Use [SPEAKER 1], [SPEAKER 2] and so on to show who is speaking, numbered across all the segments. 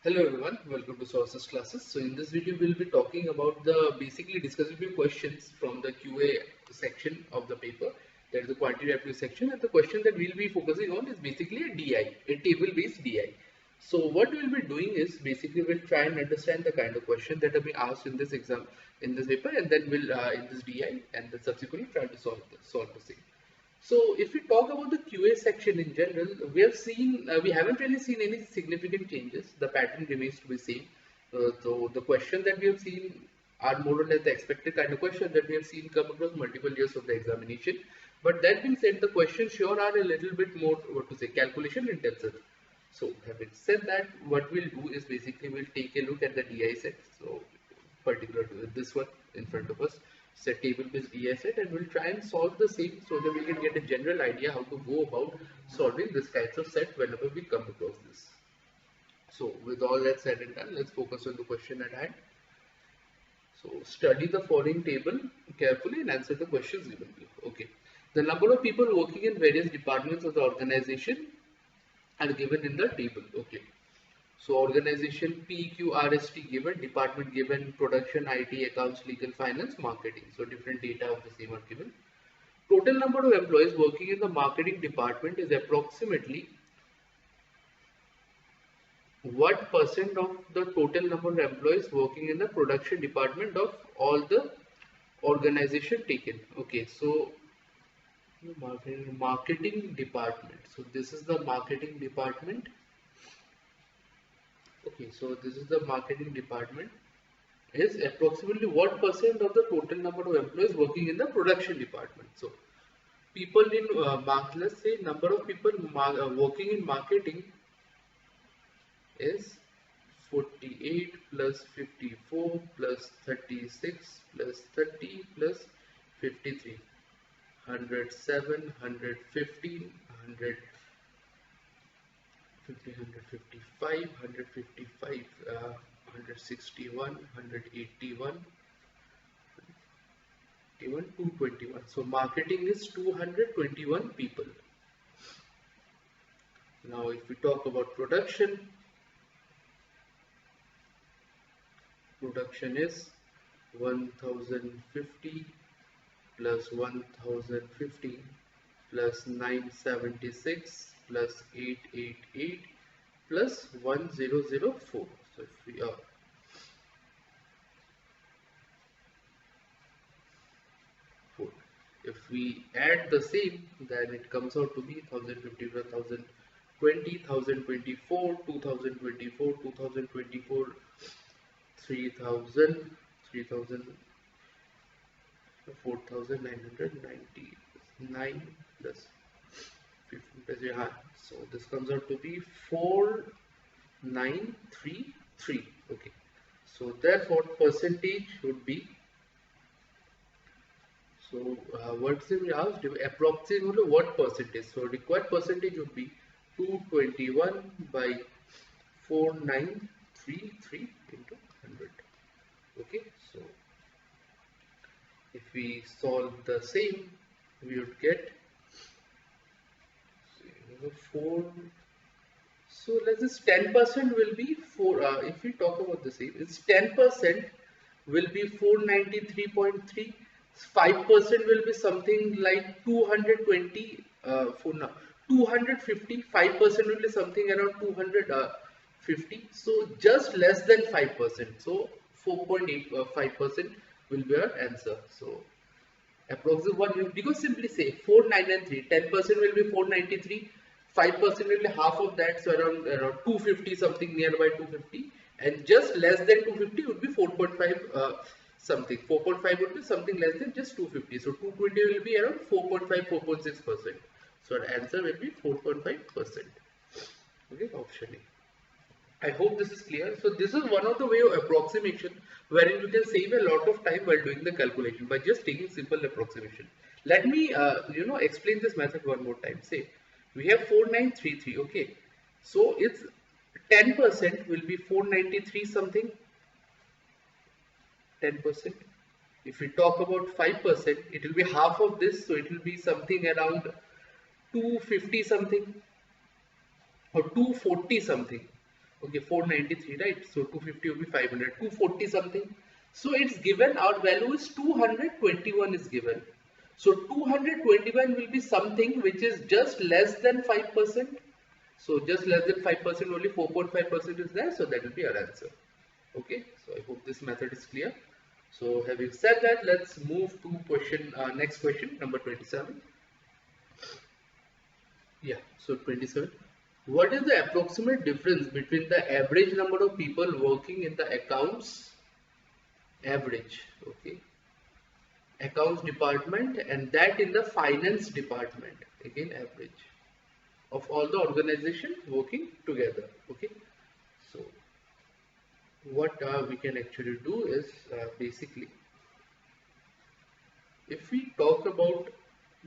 [SPEAKER 1] Hello everyone, welcome to Sources Classes. So in this video we'll be talking about basically discussing few questions from the QA section of the paper. That is the quantitative aptitude section, and the question that we'll be focusing on is basically a DI, a table based DI. So what we'll be doing is basically we'll try and understand the kind of question that have been asked in this exam, in this paper, and then we'll in this DI, and then subsequently try to solve the same. So if we talk about the QA section in general, we haven't really seen any significant changes. The pattern remains to be same. So the question that we have seen are more or less the expected kind of question that we have seen come across multiple years of the examination. But that being said, the questions sure are a little bit more, calculation intensive. So having said that, what we'll do is basically we'll take a look at the DI set. So particular to this one in front of us, set table based DI set, and we'll try and solve the same so that we can get a general idea how to go about solving this kinds of set whenever we come across this. So with all that said and done, let's focus on the question at hand. So study the following table carefully and answer the questions given below. Okay. The number of people working in various departments of the organization are given in the table. Okay. So organization PQRST given, department given, production, IT, accounts, legal, finance, marketing. So different data of the same are given. Total number of employees working in the marketing department is approximately what percent of the total number of employees working in the production department of all the organization taken. Okay, so marketing department. So this is the marketing department. Okay, so this is the marketing department. Is approximately what percent of the total number of employees working in the production department. So people in let's say number of people working in marketing is 48 plus 54 plus 36 plus 30 plus 53, 107, 115, 100, 155, 155, 161, 181, 221. So marketing is 221 people. Now if we talk about production is 1050 plus 1015 plus 976 plus 888 plus 1004. So if we if we add the same, then it comes out to be 1050 plus 1020, 1024, 2024, 2024, 3000, 3000, 4999 plus 15 plus so this comes out to be 4933. Okay, so therefore percentage would be, so what's the asked approximately what percentage. So required percentage would be 221 by 4933 into 100. Okay, so if we solve the same, we would get 4. So let's just 10% will be 4. If we talk about the same, it's 10% will be 493.3. 5% will be something like 220. For now, 250. 5% will be something around 250. So just less than 5%. So 4.85% will be our answer. So approximately one, because simply say 4993, 10% will be 493, 5% will be half of that, so around 250, something nearby 250, and just less than 250 would be 4.5 something. 4.5 would be something less than just 250. So 220 will be around 4.5, 4.6%. So our answer will be 4.5%. Okay, option A. I hope this is clear. So this is one of the way of approximation wherein you can save a lot of time while doing the calculation by just taking simple approximation. Let me explain this method one more time. Say we have 4933. Okay, so it's 10% will be 493 something. 10%. If we talk about 5%, it will be half of this, so it will be something around 250 something or 240 something. Okay, 493, right? So 250 will be 500, 240 something. So it's given, our value is 221 is given. So 221 will be something which is just less than 5%. So just less than 5% only, 4.5% is there. So that will be our answer. Okay, so I hope this method is clear. So having said that, let's move to question, next question, number 27. Yeah, so 27. What is the approximate difference between the average number of people working in the average, okay, accounts department and that in the finance department, again average, of all the organizations working together, okay. So what we can actually do is basically, if we talk about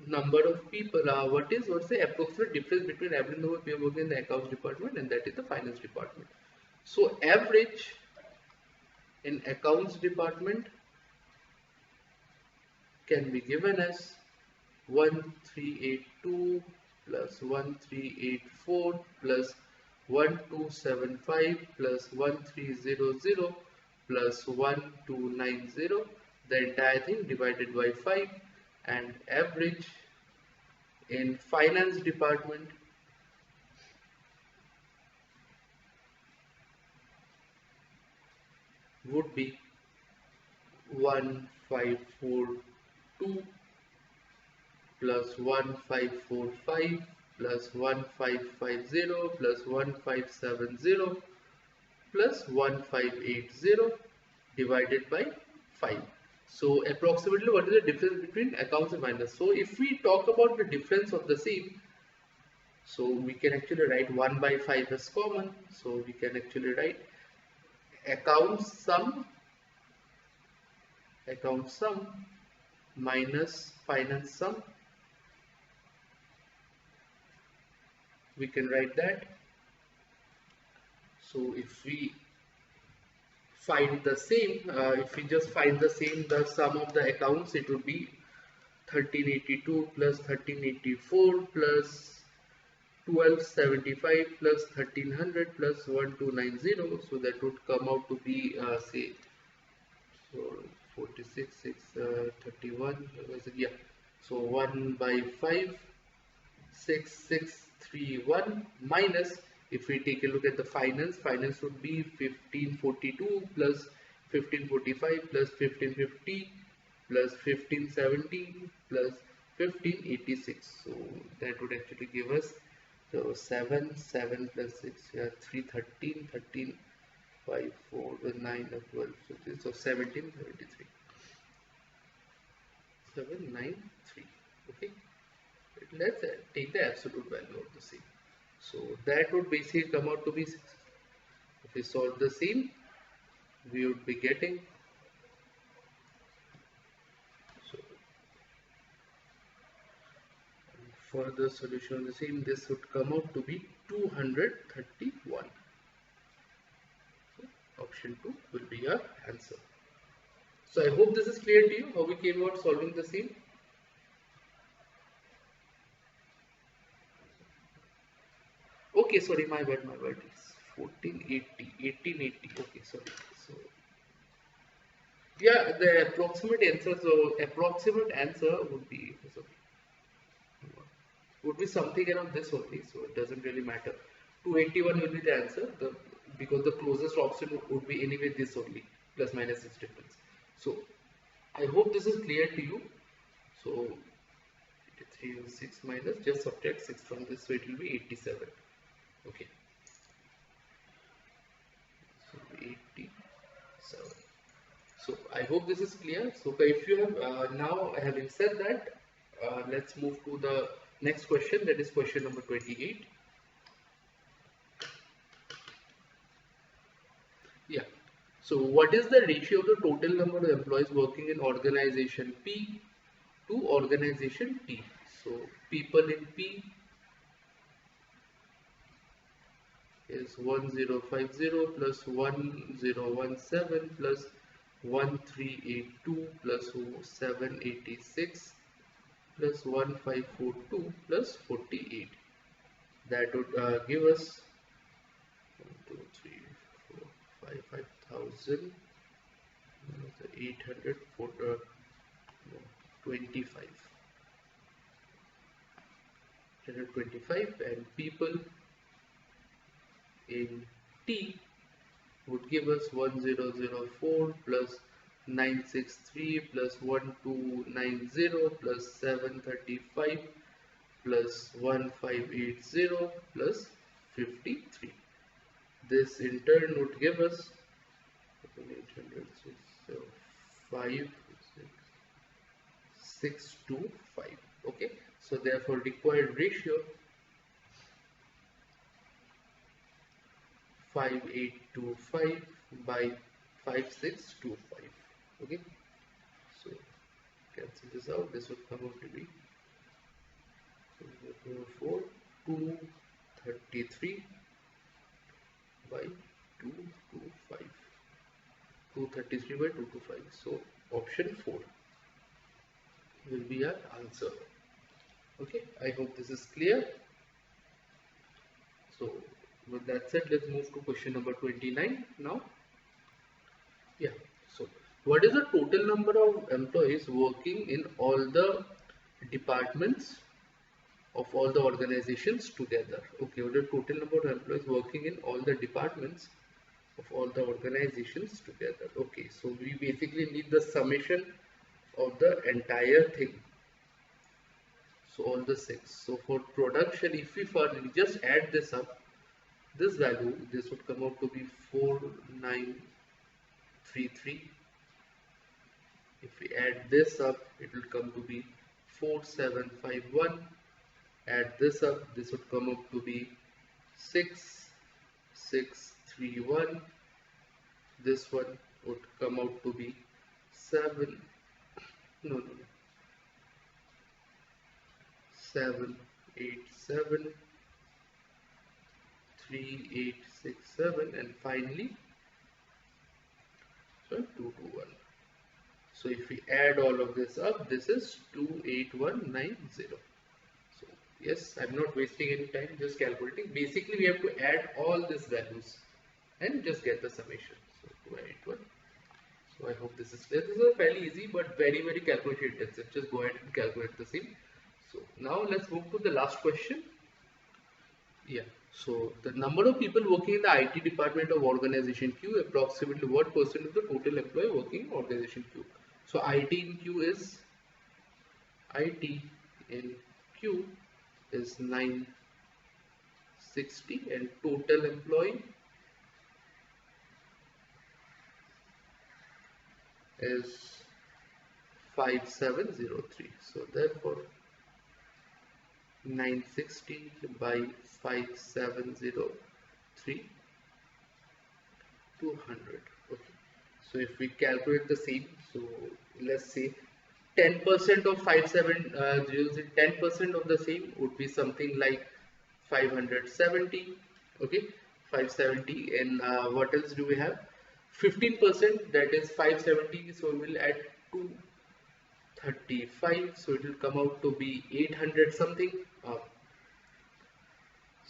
[SPEAKER 1] number of people, what's the approximate difference between average number of people working in the accounts department and that is the finance department. So average in accounts department can be given as 1382 plus 1384 plus 1275 plus 1300 plus 1290, the entire thing divided by 5, and average in finance department would be 1542 plus 1545 plus 1550 plus 1570 plus 1580 divided by 5. So approximately what is the difference between accounts and finance? So if we talk about the difference of the same, so we can actually write 1 by 5 as common. So we can actually write account sum minus finance sum. We can write that. So if we find the same, if we just find the same, the sum of the accounts, it would be 1382 plus 1384 plus 1275 plus 1300 plus 1290. So that would come out to be say, so 46 6 31, yeah, so 1 by 5 6631 minus, if we take a look at the finance would be 1542 plus 1545 plus 1550 plus 1570 plus 1586. So that would actually give us, so 7 plus 6, yeah, 3 13 13 5 4 9 12 15, so 1773 793. Okay, let's take the absolute value of the same. So that would basically come out to be 6. If we solve the same, we would be getting, so for the solution of the same, this would come out to be 231. So option 2 will be our answer. So I hope this is clear to you how we came about solving the same. Okay, sorry, my bad, it's 1880, okay, sorry. So yeah, the approximate answer would be something around this only, so it doesn't really matter. 281 will be the answer, because the closest option would be anyway this only, plus minus 6 difference. So I hope this is clear to you. So 83 and 6 minus, just subtract 6 from this, so it will be 87. Okay, so 87. So I hope this is clear. So if you have now, having said that, let's move to the next question, that is question number 28. Yeah. So what is the ratio of the total number of employees working in organization P to organization T? So people in P is 1050 plus 1017 plus 1382 plus 786 plus 1542 plus 48. That would give us 1 2 5,000, 800 for 25, 125, and people in T would give us 1004 plus 963 plus 1290 plus 735 plus 1580 plus 53. This in turn would give us 625. Okay, so therefore required ratio 5825 by 5625. Okay, so cancel this out. This would come out to be 233 by 225. 233 by 225. So option 4 will be our answer. Okay, I hope this is clear. So with that said, let's move to question number 29 now. Yeah, so what is the total number of employees working in all the departments of all the organizations together? Okay, what is the total number of employees working in all the departments of all the organizations together? Okay, so we basically need the summation of the entire thing. So all the 6. So for production, if we just add this up, this value, this would come out to be 4933. If we add this up, it will come to be 4751. Add this up, this would come up to be 6631. This one would come out to be 787, 3867, and finally 221. So if we add all of this up, this is 28190. So yes, I'm not wasting any time, just calculating. Basically we have to add all these values and just get the summation. So 281. So I hope this is clear. This is fairly easy but very calculation intensive. Just go ahead and calculate the same. So now let's move to the last question. Yeah, so the number of people working in the IT department of organization Q, approximately what percent of the total employee working in organization Q? So IT in Q is 960 and total employee is 5703. So therefore 960 by 5703, 200. Okay, so if we calculate the same, so let's say 10% of 570, 10% of the same would be something like 570. Okay, 570, and what else do we have? 15%, that is 570, so we will add 235, so it will come out to be 800 something.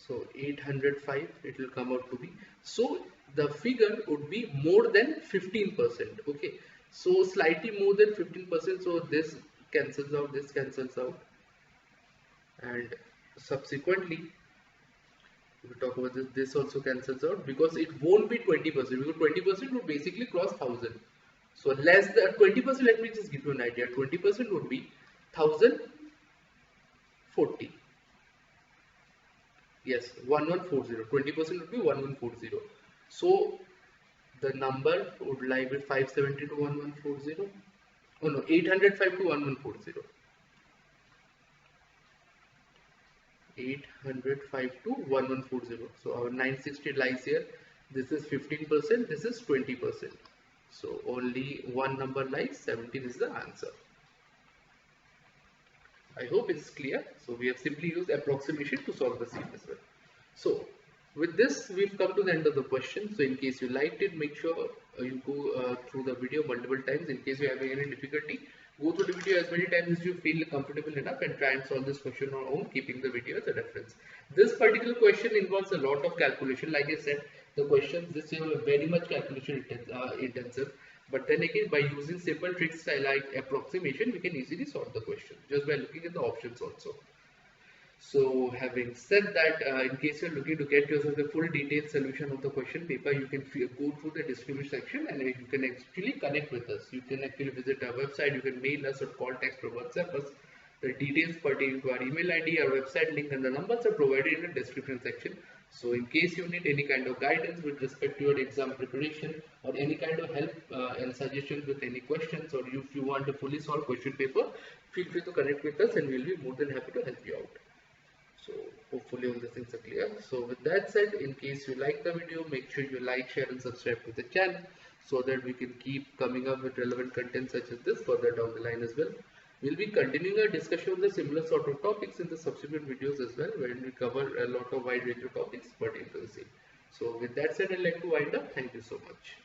[SPEAKER 1] So 805 it will come out to be. So the figure would be more than 15%. Okay, so slightly more than 15%. So this cancels out, this cancels out, and subsequently if we talk about this, this also cancels out because it won't be 20%, because 20% would basically cross 1000. So less than 20%, let me just give you an idea. 20% would be 1040. Yes, 1140. 20% would be 1140. So the number would lie with 570 to 1140. Oh no, 805 to 1140. 805 to 1140. So our 960 lies here. This is 15%. This is 20%. So only one number lies. 17 is the answer. I hope it's clear. So we have simply used approximation to solve the same as well. So with this, we've come to the end of the question. So in case you liked it, make sure you go through the video multiple times. In case you're having any difficulty, go through the video as many times as you feel comfortable enough and try and solve this question on your own, keeping the video as a reference. This particular question involves a lot of calculation. Like I said, the questions this year were very much calculation intensive. But then again, by using simple tricks like approximation, we can easily solve the question just by looking at the options also. So having said that, in case you're looking to get yourself the full detailed solution of the question paper, you can go through the description section and you can actually connect with us. You can actually visit our website, you can mail us or call, text or WhatsApp us. The details pertaining to our email ID, our website link and the numbers are provided in the description section. So in case you need any kind of guidance with respect to your exam preparation or any kind of help and suggestions with any questions, or if you want to fully solve question paper, feel free to connect with us and we'll be more than happy to help you out. So hopefully all the things are clear. So with that said, in case you like the video, make sure you like, share and subscribe to the channel so that we can keep coming up with relevant content such as this further down the line as well. We'll be continuing our discussion on the similar sort of topics in the subsequent videos as well, wherein we cover a lot of wide range of topics pertaining to the same. So with that said, I'd like to wind up. Thank you so much.